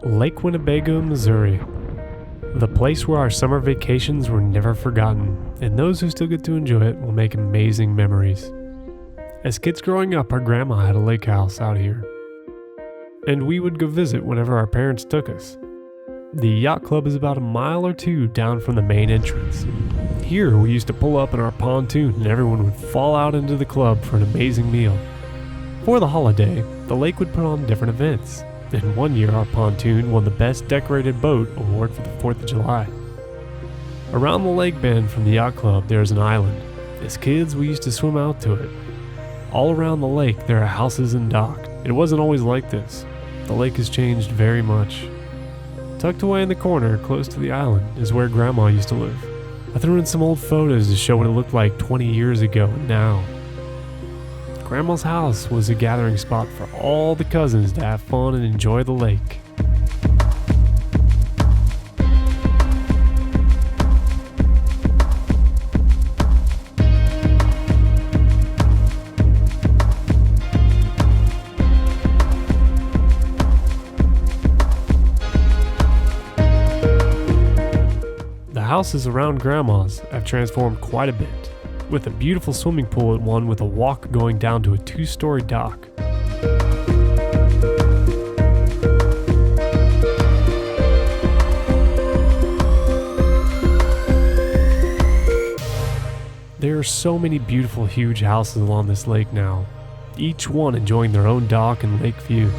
Lake Winnebago, Missouri. The place where our summer vacations were never forgotten, and those who still get to enjoy it will make amazing memories. As kids growing up, our grandma had a lake house out here, and we would go visit whenever our parents took us. The yacht club is about a mile or two down from the main entrance. Here we used to pull up in our pontoon and everyone would fall out into the club for an amazing meal. For the holiday, the lake would put on different events. And one year our pontoon won the Best Decorated Boat award for the 4th of July. Around the lake bend from the yacht club there is an island. As kids we used to swim out to it. All around the lake there are houses and dock. It wasn't always like this. The lake has changed very much. Tucked away in the corner close to the island is where Grandma used to live. I threw in some old photos to show what it looked like 20 years ago and now. Grandma's house was a gathering spot for all the cousins to have fun and enjoy the lake. The houses around Grandma's have transformed quite a bit, with a beautiful swimming pool at one with a walk going down to a 2-story dock. There are so many beautiful huge houses along this lake now, each one enjoying their own dock and lake view.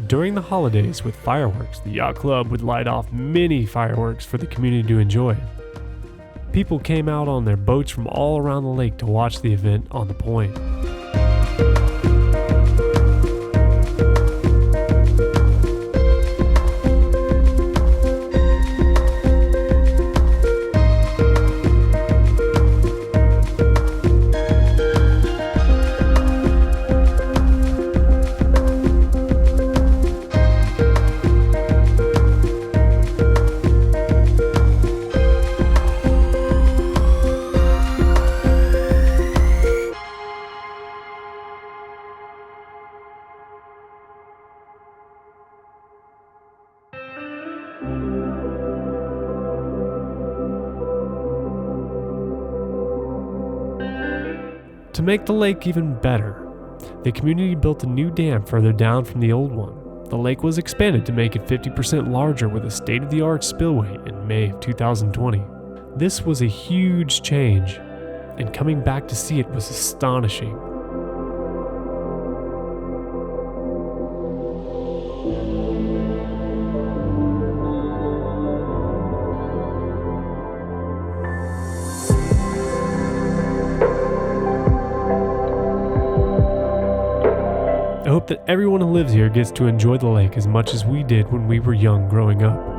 During the holidays with fireworks, the yacht club would light off many fireworks for the community to enjoy. People came out on their boats from all around the lake to watch the event on the point. To make the lake even better, the community built a new dam further down from the old one. The lake was expanded to make it 50% larger with a state-of-the-art spillway in May of 2020. This was a huge change, and coming back to see it was astonishing. I hope that everyone who lives here gets to enjoy the lake as much as we did when we were young growing up.